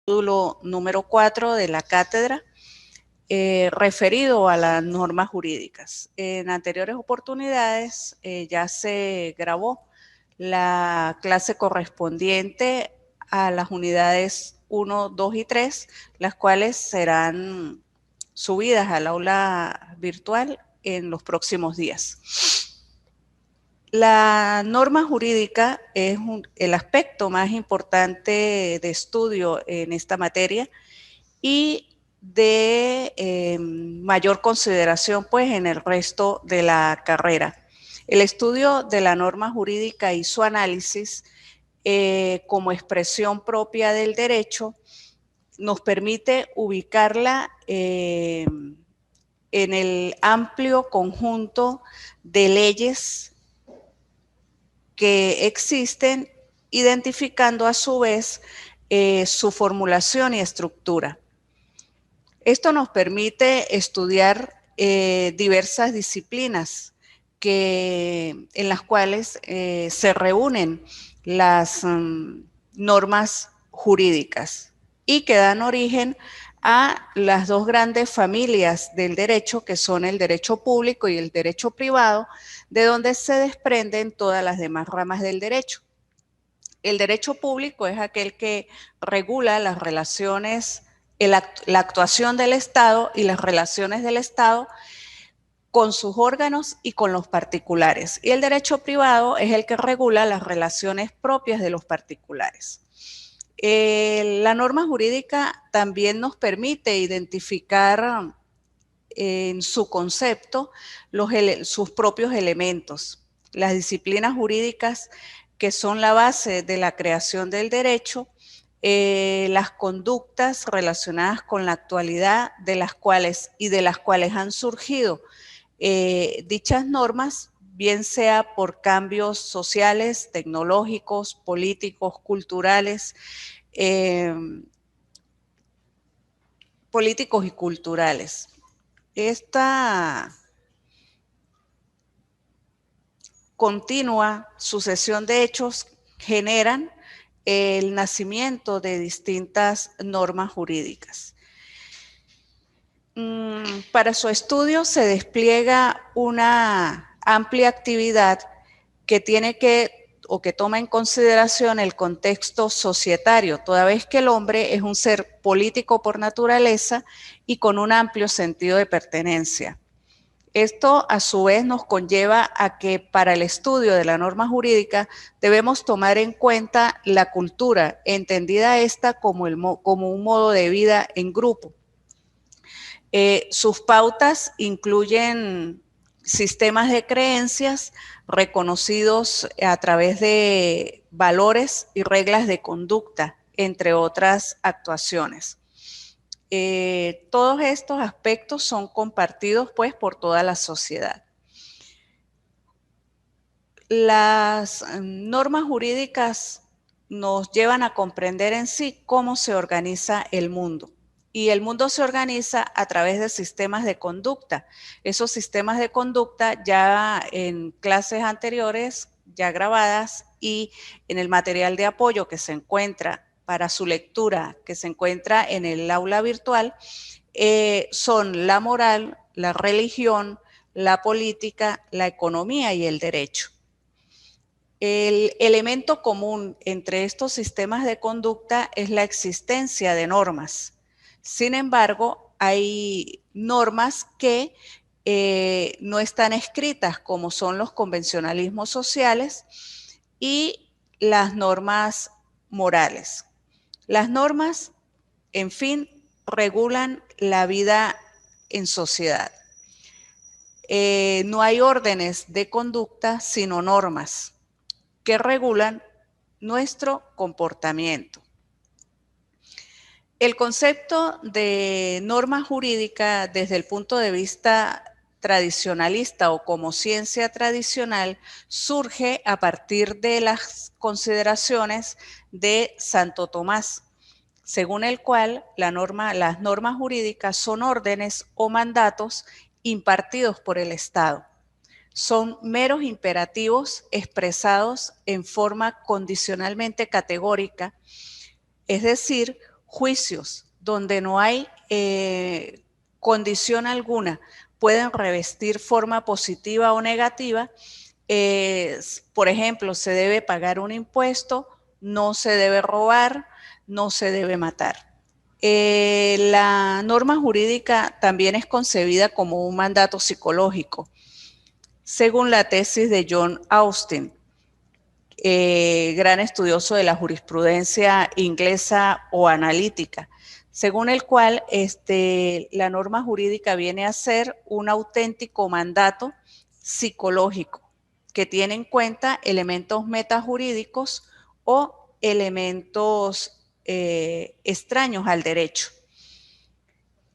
módulo número 4 de la cátedra, referido a las normas jurídicas. En anteriores oportunidades ya se grabó la clase correspondiente a las unidades 1, 2 y 3, las cuales serán subidas al aula virtual en los próximos días. La norma jurídica es el aspecto más importante de estudio en esta materia y de mayor consideración pues en el resto de la carrera. El estudio de la norma jurídica y su análisis como expresión propia del derecho nos permite ubicarla en el amplio conjunto de leyes que existen, identificando a su vez su formulación y estructura. Esto nos permite estudiar diversas disciplinas en las cuales se reúnen las normas jurídicas y que dan origen a las dos grandes familias del derecho, que son el derecho público y el derecho privado, de donde se desprenden todas las demás ramas del derecho. El derecho público es aquel que regula las relaciones, la actuación del Estado y las relaciones del Estado con sus órganos y con los particulares. Y el derecho privado es el que regula las relaciones propias de los particulares. La norma jurídica también nos permite identificar en su concepto sus propios elementos. Las disciplinas jurídicas que son la base de la creación del derecho, las conductas relacionadas con la actualidad de las cuales han surgido dichas normas, bien sea por cambios sociales, tecnológicos, políticos, culturales, políticos y culturales. Esta continua sucesión de hechos generan el nacimiento de distintas normas jurídicas. Para su estudio se despliega una amplia actividad que toma en consideración el contexto societario, toda vez que el hombre es un ser político por naturaleza y con un amplio sentido de pertenencia. Esto, a su vez, nos conlleva a que para el estudio de la norma jurídica debemos tomar en cuenta la cultura, entendida esta como un modo de vida en grupo. Sus pautas incluyen sistemas de creencias reconocidos a través de valores y reglas de conducta, entre otras actuaciones. Todos estos aspectos son compartidos pues por toda la sociedad. Las normas jurídicas nos llevan a comprender en sí cómo se organiza el mundo. Y el mundo se organiza a través de sistemas de conducta. Esos sistemas de conducta ya en clases anteriores, ya grabadas, y en el material de apoyo que se encuentra para su lectura, que se encuentra en el aula virtual, son la moral, la religión, la política, la economía y el derecho. El elemento común entre estos sistemas de conducta es la existencia de normas. Sin embargo, hay normas que no están escritas, como son los convencionalismos sociales y las normas morales. Las normas, en fin, regulan la vida en sociedad. No hay órdenes de conducta, sino normas que regulan nuestro comportamiento. El concepto de norma jurídica desde el punto de vista tradicionalista o como ciencia tradicional surge a partir de las consideraciones de Santo Tomás, según el cual las normas jurídicas son órdenes o mandatos impartidos por el Estado. Son meros imperativos expresados en forma condicionalmente categórica, es decir, juicios donde no hay condición alguna pueden revestir forma positiva o negativa. Por ejemplo, se debe pagar un impuesto, no se debe robar, no se debe matar. La norma jurídica también es concebida como un mandato psicológico, según la tesis de John Austin, gran estudioso de la jurisprudencia inglesa o analítica, según el cual la norma jurídica viene a ser un auténtico mandato psicológico que tiene en cuenta elementos metajurídicos o elementos extraños al derecho.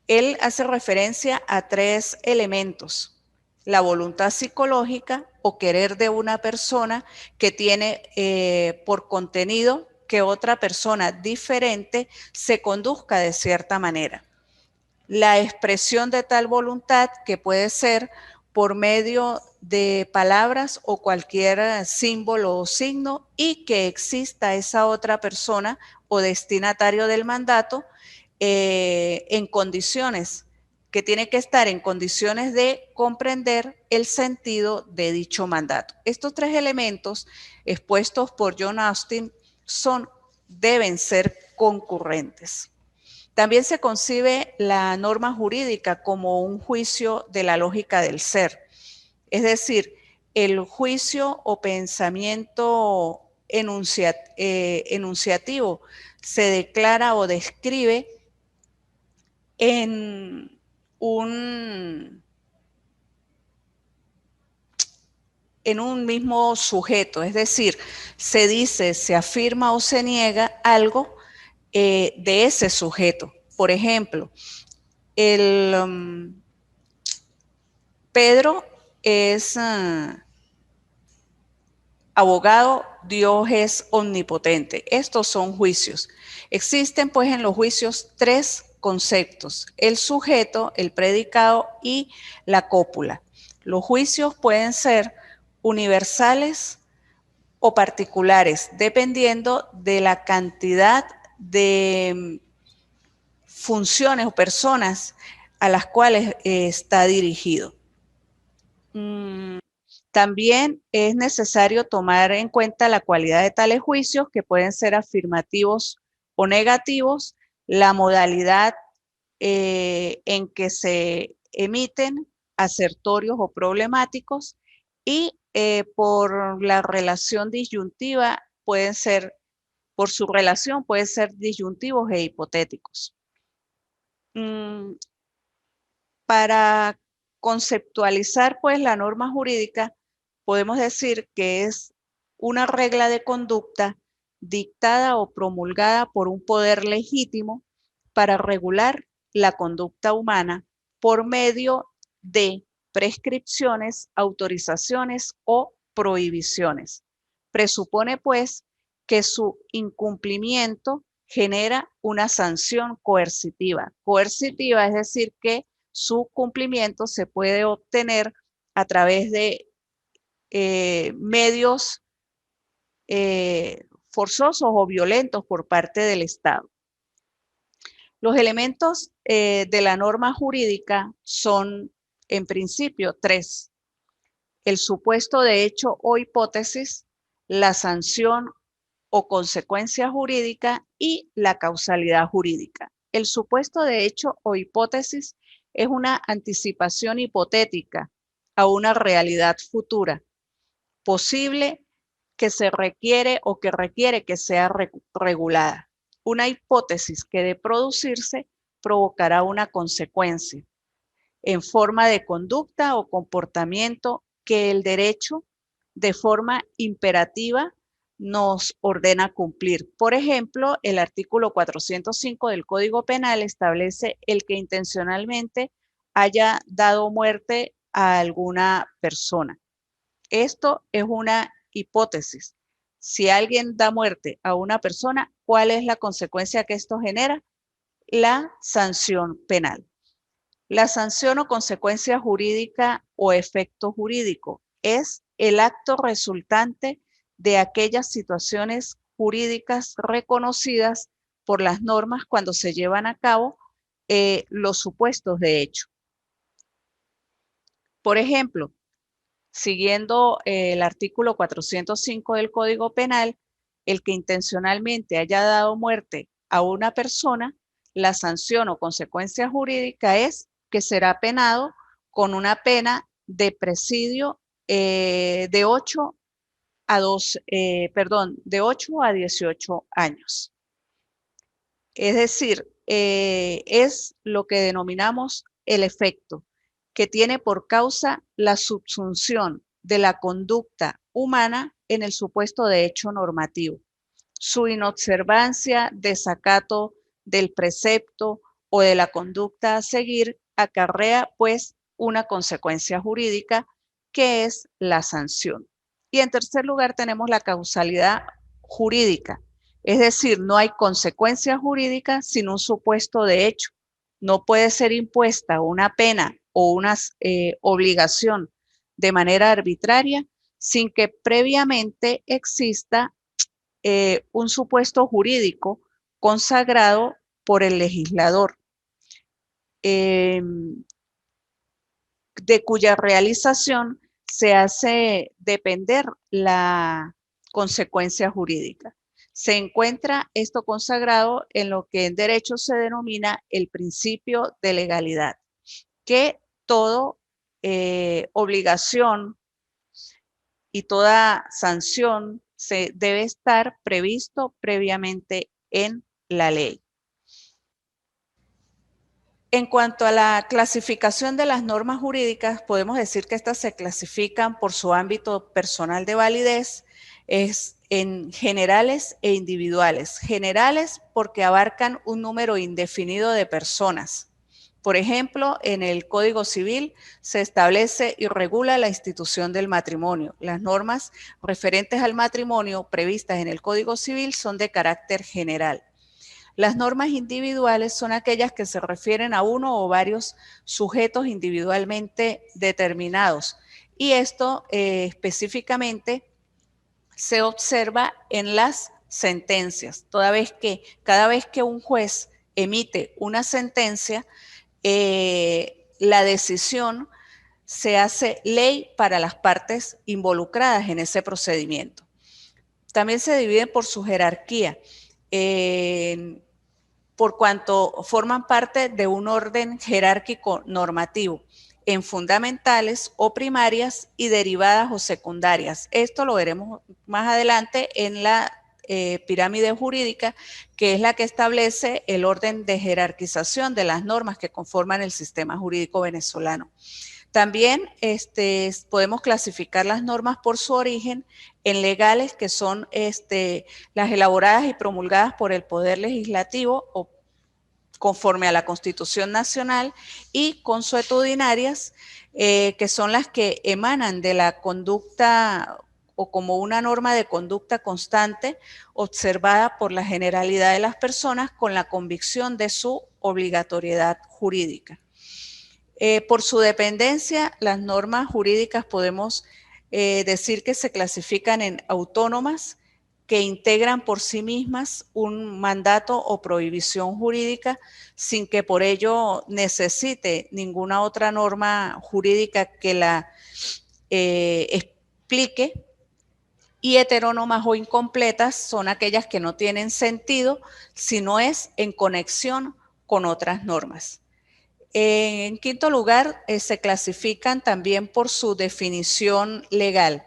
Él hace referencia a 3 elementos: la voluntad psicológica o querer de una persona que tiene por contenido que otra persona diferente se conduzca de cierta manera. La expresión de tal voluntad, que puede ser por medio de palabras o cualquier símbolo o signo, y que exista esa otra persona o destinatario del mandato en condiciones, que tiene que estar en condiciones de comprender el sentido de dicho mandato. Estos 3 elementos expuestos por John Austin deben ser concurrentes. También se concibe la norma jurídica como un juicio de la lógica del ser, es decir, el juicio o pensamiento enunciativo se declara o describe en un mismo sujeto, es decir, se dice, se afirma o se niega algo de ese sujeto. Por ejemplo, Pedro es abogado, Dios es omnipotente. Estos son juicios. Existen pues en los juicios 3 conceptos: el sujeto, el predicado y la cópula. Los juicios pueden ser universales o particulares, dependiendo de la cantidad de funciones o personas a las cuales está dirigido. También es necesario tomar en cuenta la cualidad de tales juicios, que pueden ser afirmativos o negativos, la modalidad en que se emiten, asertorios o problemáticos, y por la relación disyuntiva pueden ser, por su relación pueden ser disyuntivos e hipotéticos. Para conceptualizar pues la norma jurídica, podemos decir que es una regla de conducta dictada o promulgada por un poder legítimo para regular la conducta humana por medio de prescripciones, autorizaciones o prohibiciones. Presupone pues que su incumplimiento genera una sanción coercitiva. Coercitiva es decir que su cumplimiento se puede obtener a través de medios forzosos o violentos por parte del Estado. Los elementos de la norma jurídica son, en principio, 3: el supuesto de hecho o hipótesis, la sanción o consecuencia jurídica y la causalidad jurídica. El supuesto de hecho o hipótesis es una anticipación hipotética a una realidad futura, posible, que se requiere o que requiere que sea regulada. Una hipótesis que de producirse provocará una consecuencia en forma de conducta o comportamiento que el derecho, de forma imperativa, nos ordena cumplir. Por ejemplo, el artículo 405 del Código Penal establece el que intencionalmente haya dado muerte a alguna persona. Esto es una hipótesis. Si alguien da muerte a una persona, ¿cuál es la consecuencia que esto genera? La sanción penal. La sanción o consecuencia jurídica o efecto jurídico es el acto resultante de aquellas situaciones jurídicas reconocidas por las normas cuando se llevan a cabo los supuestos de hecho. Por ejemplo, siguiendo el artículo 405 del Código Penal, el que intencionalmente haya dado muerte a una persona, la sanción o consecuencia jurídica es que será penado con una pena de presidio de 8 a 18 años. Es decir, es lo que denominamos el efecto, que tiene por causa la subsunción de la conducta humana en el supuesto de hecho normativo. Su inobservancia, desacato del precepto o de la conducta a seguir acarrea pues una consecuencia jurídica que es la sanción. Y en tercer lugar tenemos la causalidad jurídica, es decir, no hay consecuencia jurídica sin un supuesto de hecho. No puede ser impuesta una pena o una obligación de manera arbitraria sin que previamente exista un supuesto jurídico consagrado por el legislador, de cuya realización se hace depender la consecuencia jurídica. Se encuentra esto consagrado en lo que en derecho se denomina el principio de legalidad, que toda obligación y toda sanción se debe estar previsto previamente en la ley. En cuanto a la clasificación de las normas jurídicas, podemos decir que estas se clasifican por su ámbito personal de validez, es en generales e individuales. Generales porque abarcan un número indefinido de personas. Por ejemplo, en el Código Civil se establece y regula la institución del matrimonio. Las normas referentes al matrimonio previstas en el Código Civil son de carácter general. Las normas individuales son aquellas que se refieren a uno o varios sujetos individualmente determinados. Y esto específicamente se observa en las sentencias. Cada vez que un juez emite una sentencia, la decisión se hace ley para las partes involucradas en ese procedimiento. También se dividen por su jerarquía, por cuanto forman parte de un orden jerárquico normativo, en fundamentales o primarias y derivadas o secundarias. Esto lo veremos más adelante en la pirámide jurídica, que es la que establece el orden de jerarquización de las normas que conforman el sistema jurídico venezolano. También podemos clasificar las normas por su origen en legales, que son las elaboradas y promulgadas por el Poder Legislativo o conforme a la Constitución Nacional, y consuetudinarias, que son las que emanan de la conducta o como una norma de conducta constante observada por la generalidad de las personas con la convicción de su obligatoriedad jurídica. Por su dependencia, las normas jurídicas podemos decir que se clasifican en autónomas, que integran por sí mismas un mandato o prohibición jurídica sin que por ello necesite ninguna otra norma jurídica que la explique, y heterónomas o incompletas son aquellas que no tienen sentido si no es en conexión con otras normas. En quinto lugar, se clasifican también por su definición legal.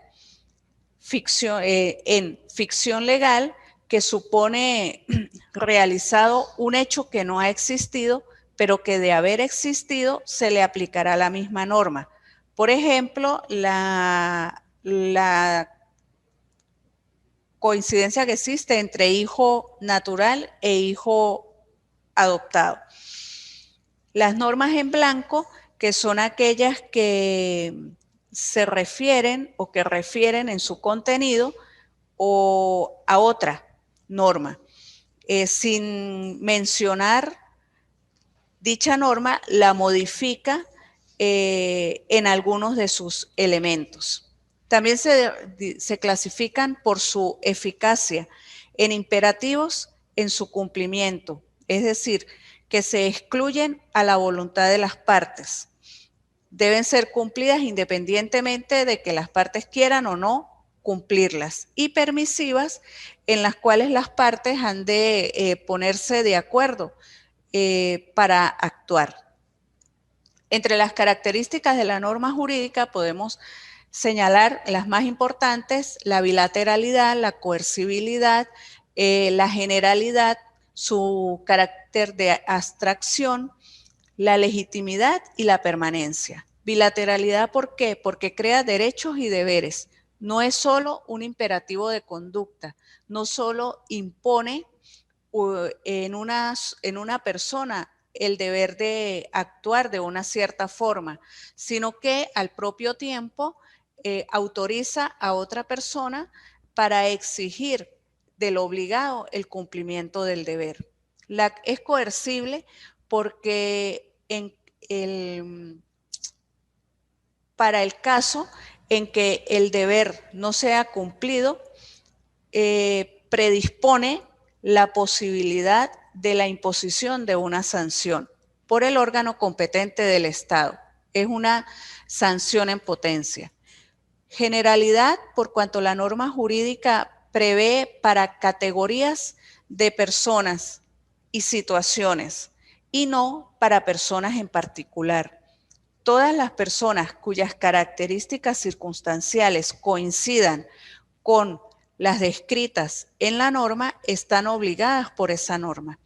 En ficción legal, que supone realizado un hecho que no ha existido, pero que de haber existido se le aplicará la misma norma. Por ejemplo, la coincidencia que existe entre hijo natural e hijo adoptado. Las normas en blanco, que son aquellas que se refieren o que refieren en su contenido o a otra norma, sin mencionar dicha norma, la modifica en algunos de sus elementos. También se clasifican por su eficacia en imperativos en su cumplimiento, es decir, que se excluyen a la voluntad de las partes. Deben ser cumplidas independientemente de que las partes quieran o no cumplirlas, y permisivas, en las cuales las partes han de ponerse de acuerdo para actuar. Entre las características de la norma jurídica podemos señalar las más importantes: la bilateralidad, la coercibilidad, la generalidad, su carácter de abstracción, la legitimidad y la permanencia. Bilateralidad, ¿por qué? Porque crea derechos y deberes. No es solo un imperativo de conducta, no solo impone en una persona el deber de actuar de una cierta forma, sino que al propio tiempo autoriza a otra persona para exigir del obligado el cumplimiento del deber. Es coercible porque para el caso en que el deber no sea cumplido, predispone la posibilidad de la imposición de una sanción por el órgano competente del Estado. Es una sanción en potencia. Generalidad, por cuanto la norma jurídica prevé para categorías de personas y situaciones, y no para personas en particular. Todas las personas cuyas características circunstanciales coincidan con las descritas en la norma están obligadas por esa norma.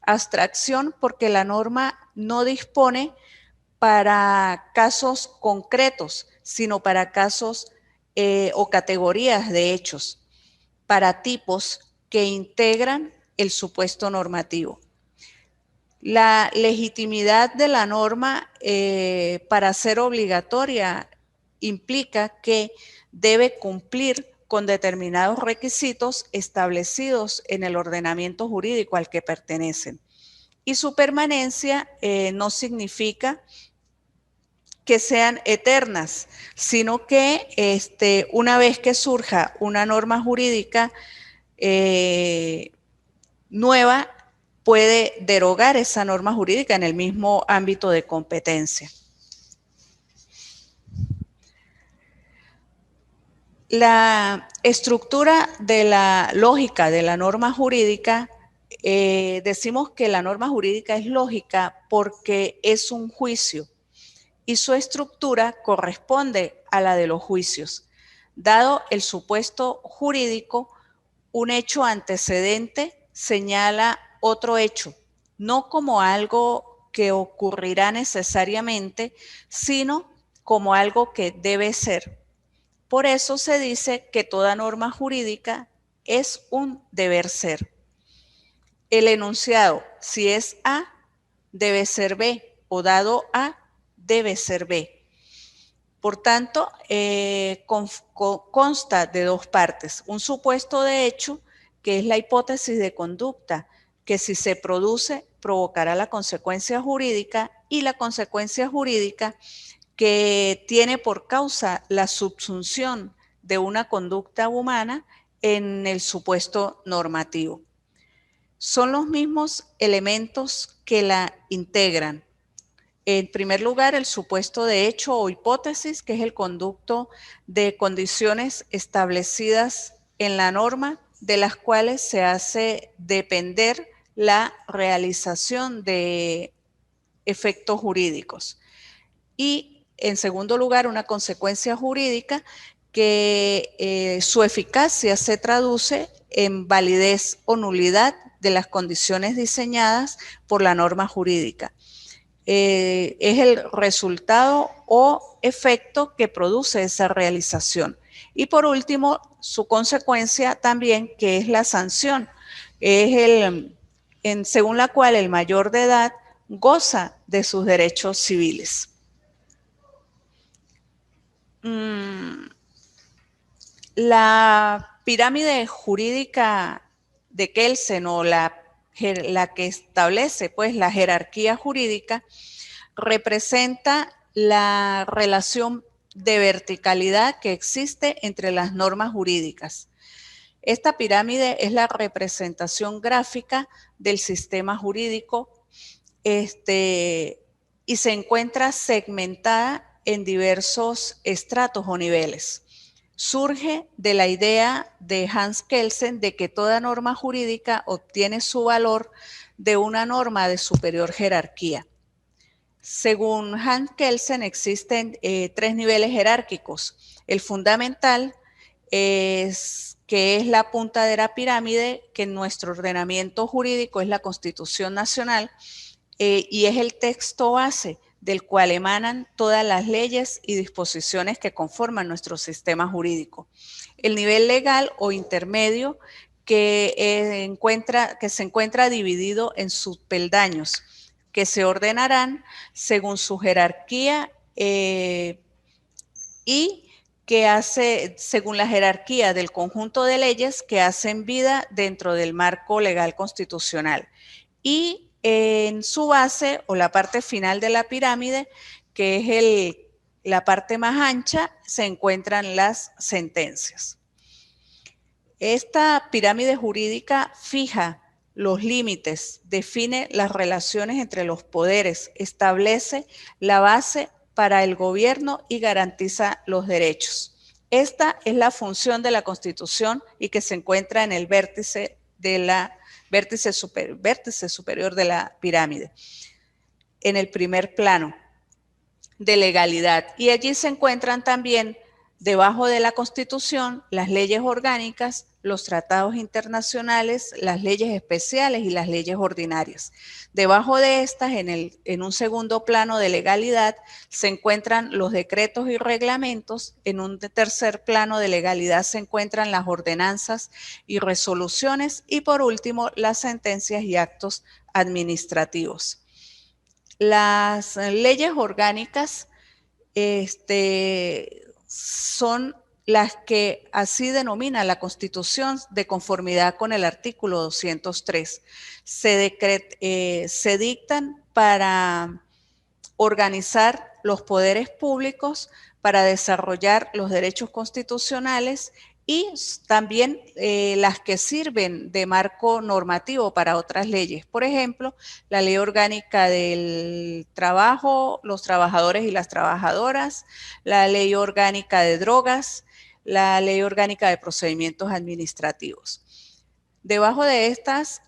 Abstracción, porque la norma no dispone para casos concretos, sino para casos o categorías de hechos, para tipos que integran el supuesto normativo. La legitimidad de la norma para ser obligatoria implica que debe cumplir con determinados requisitos establecidos en el ordenamiento jurídico al que pertenecen. Y su permanencia no significa que sean eternas, sino que una vez que surja una norma jurídica nueva, puede derogar esa norma jurídica en el mismo ámbito de competencia. La estructura de la lógica de la norma jurídica, decimos que la norma jurídica es lógica porque es un juicio y su estructura corresponde a la de los juicios. Dado el supuesto jurídico, un hecho antecedente señala otro hecho, no como algo que ocurrirá necesariamente, sino como algo que debe ser. Por eso se dice que toda norma jurídica es un deber ser. El enunciado, si es A, debe ser B, o dado A, debe ser B. Por tanto, consta de dos partes: un supuesto de hecho, que es la hipótesis de conducta, que si se produce provocará la consecuencia jurídica, y la consecuencia jurídica, que tiene por causa la subsunción de una conducta humana en el supuesto normativo. Son los mismos elementos que la integran. En primer lugar, el supuesto de hecho o hipótesis, que es el conducto de condiciones establecidas en la norma, de las cuales se hace depender la realización de efectos jurídicos. Y, en segundo lugar, una consecuencia jurídica que su eficacia se traduce en validez o nulidad de las condiciones diseñadas por la norma jurídica. Es el resultado o efecto que produce esa realización. Y por último, su consecuencia también, que es la sanción, es según la cual el mayor de edad goza de sus derechos civiles. La pirámide jurídica de Kelsen, o la que establece pues la jerarquía jurídica, representa la relación de verticalidad que existe entre las normas jurídicas. Esta pirámide es la representación gráfica del sistema jurídico y se encuentra segmentada en diversos estratos o niveles. Surge de la idea de Hans Kelsen de que toda norma jurídica obtiene su valor de una norma de superior jerarquía. Según Hans Kelsen, existen 3 niveles jerárquicos. El fundamental que es la punta de la pirámide, que en nuestro ordenamiento jurídico es la Constitución Nacional, y es el texto base del cual emanan todas las leyes y disposiciones que conforman nuestro sistema jurídico. El nivel legal o intermedio que se encuentra dividido en subpeldaños, que se ordenarán según su jerarquía y que hace, según la jerarquía del conjunto de leyes que hacen vida dentro del marco legal constitucional. Y en su base o la parte final de la pirámide, que es la parte más ancha, se encuentran las sentencias. Esta pirámide jurídica fija los límites, define las relaciones entre los poderes, establece la base para el gobierno y garantiza los derechos. Esta es la función de la Constitución y que se encuentra en el vértice superior de la pirámide, en el primer plano de legalidad. Y allí se encuentran también, debajo de la Constitución, las leyes orgánicas, los tratados internacionales, las leyes especiales y las leyes ordinarias. Debajo de estas, en un segundo plano de legalidad, se encuentran los decretos y reglamentos. En un tercer plano de legalidad se encuentran las ordenanzas y resoluciones. Y por último, las sentencias y actos administrativos. Las leyes orgánicas son las que así denomina la Constitución de conformidad con el artículo 203. Se dictan para organizar los poderes públicos, para desarrollar los derechos constitucionales y también las que sirven de marco normativo para otras leyes. Por ejemplo, la Ley Orgánica del Trabajo, los trabajadores y las trabajadoras, la Ley Orgánica de Drogas, la Ley Orgánica de Procedimientos Administrativos. Debajo de estas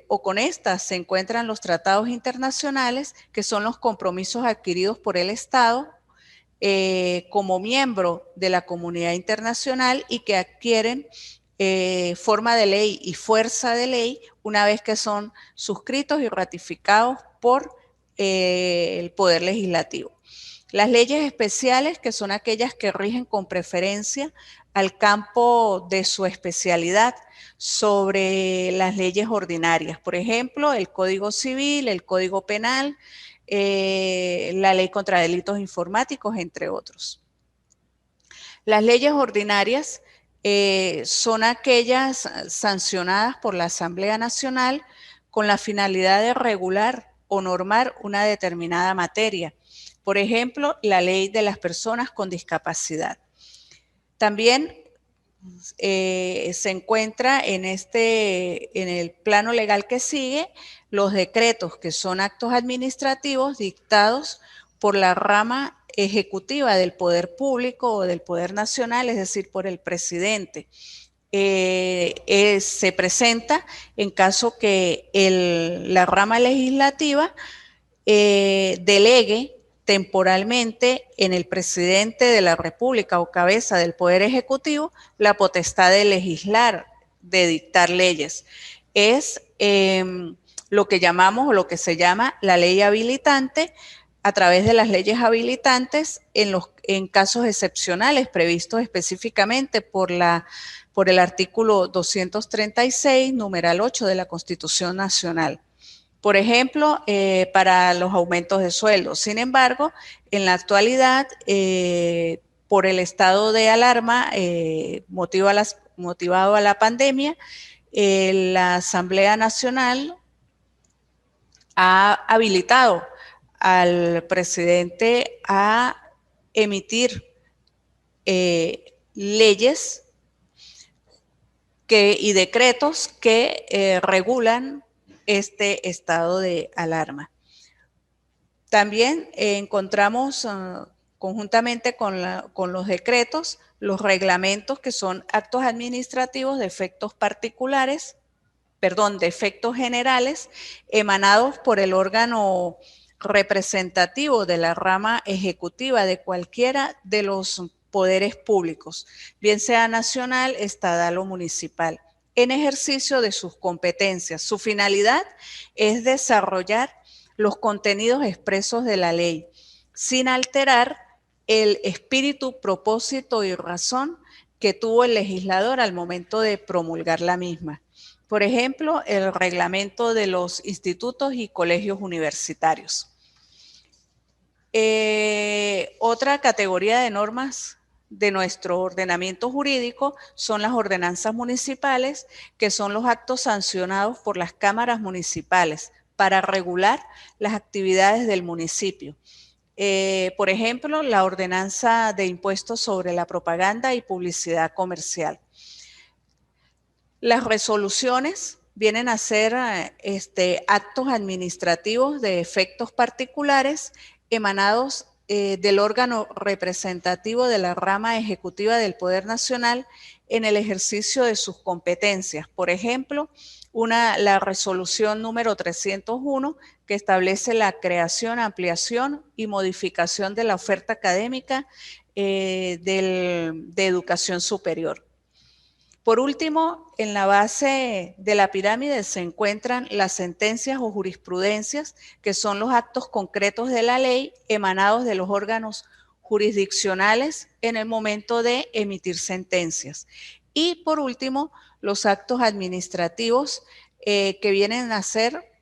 o con estas se encuentran los tratados internacionales, que son los compromisos adquiridos por el Estado como miembro de la comunidad internacional y que adquieren forma de ley y fuerza de ley una vez que son suscritos y ratificados por el Poder Legislativo. Las leyes especiales, que son aquellas que rigen con preferencia al campo de su especialidad sobre las leyes ordinarias. Por ejemplo, el Código Civil, el Código Penal, la Ley contra Delitos Informáticos, entre otros. Las leyes ordinarias son aquellas sancionadas por la Asamblea Nacional con la finalidad de regular o normar una determinada materia. Por ejemplo, la ley de las personas con discapacidad. También se encuentra en el plano legal que sigue los decretos, que son actos administrativos dictados por la rama ejecutiva del poder público o del poder nacional, es decir, por el presidente. Se presenta en caso que la rama legislativa delegue temporalmente en el presidente de la República o cabeza del Poder Ejecutivo la potestad de legislar, de dictar leyes. Es lo que llamamos o lo que se llama la ley habilitante. A través de las leyes habilitantes en casos excepcionales previstos específicamente por el artículo 236, numeral 8 de la Constitución Nacional. Por ejemplo, para los aumentos de sueldo. Sin embargo, en la actualidad, por el estado de alarma motivado a la pandemia, la Asamblea Nacional ha habilitado al presidente a emitir leyes y decretos que regulan este estado de alarma. También encontramos conjuntamente con los decretos, los reglamentos, que son actos administrativos de efectos particulares, de efectos generales, emanados por el órgano representativo de la rama ejecutiva de cualquiera de los poderes públicos, bien sea nacional, estatal o municipal, en ejercicio de sus competencias. Su finalidad es desarrollar los contenidos expresos de la ley, sin alterar el espíritu, propósito y razón que tuvo el legislador al momento de promulgar la misma. Por ejemplo, el reglamento de los institutos y colegios universitarios. Otra categoría de normas de nuestro ordenamiento jurídico son las ordenanzas municipales, que son los actos sancionados por las cámaras municipales para regular las actividades del municipio. Por ejemplo, la ordenanza de impuestos sobre la propaganda y publicidad comercial. Las resoluciones vienen a ser actos administrativos de efectos particulares emanados del órgano representativo de la rama ejecutiva del Poder Nacional en el ejercicio de sus competencias. Por ejemplo, la resolución número 301, que establece la creación, ampliación y modificación de la oferta académica de educación superior. Por último, en la base de la pirámide se encuentran las sentencias o jurisprudencias, que son los actos concretos de la ley emanados de los órganos jurisdiccionales en el momento de emitir sentencias. Y por último, los actos administrativos que vienen a ser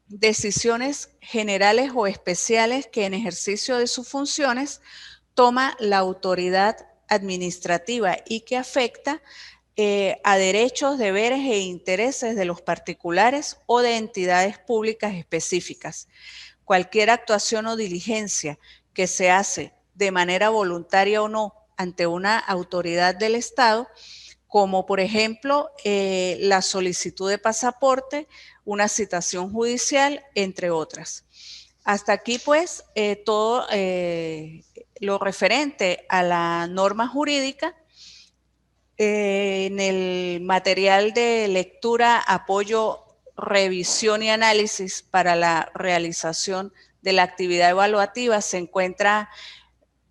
decisiones generales o especiales que en ejercicio de sus funciones toma la autoridad administrativa y que afecta a derechos, deberes e intereses de los particulares o de entidades públicas específicas. Cualquier actuación o diligencia que se hace de manera voluntaria o no ante una autoridad del Estado, como por ejemplo la solicitud de pasaporte, una citación judicial, entre otras. Hasta aquí pues todo lo referente a la norma jurídica. En el material de lectura, apoyo, revisión y análisis para la realización de la actividad evaluativa se encuentra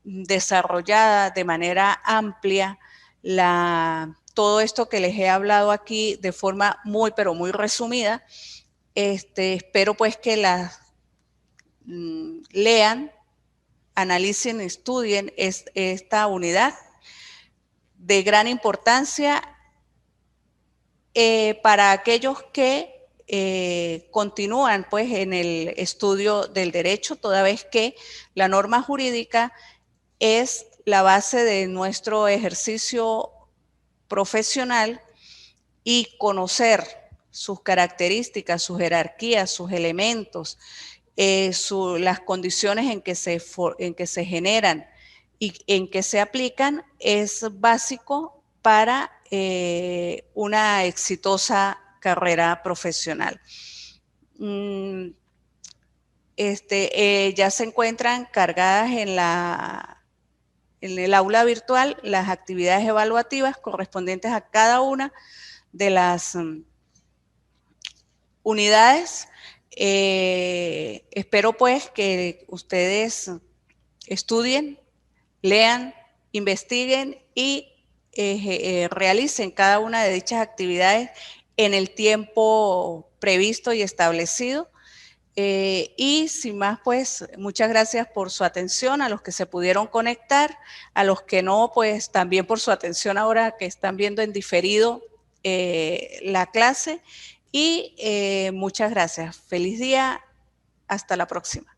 desarrollada de manera amplia todo esto que les he hablado aquí de forma muy, pero muy resumida. Espero pues que la lean, analicen, estudien esta unidad de gran importancia para aquellos que continúan pues en el estudio del derecho, toda vez que la norma jurídica es la base de nuestro ejercicio profesional, y conocer sus características, sus jerarquías, sus elementos, las condiciones en que se generan y en que se aplican es básico para una exitosa carrera profesional. Ya se encuentran cargadas en el aula virtual las actividades evaluativas correspondientes a cada una de las unidades. Espero pues que ustedes estudien, lean, investiguen y realicen cada una de dichas actividades en el tiempo previsto y establecido. Y sin más, pues muchas gracias por su atención, a los que se pudieron conectar, a los que no, pues también por su atención ahora que están viendo en diferido la clase, y muchas gracias. Feliz día, hasta la próxima.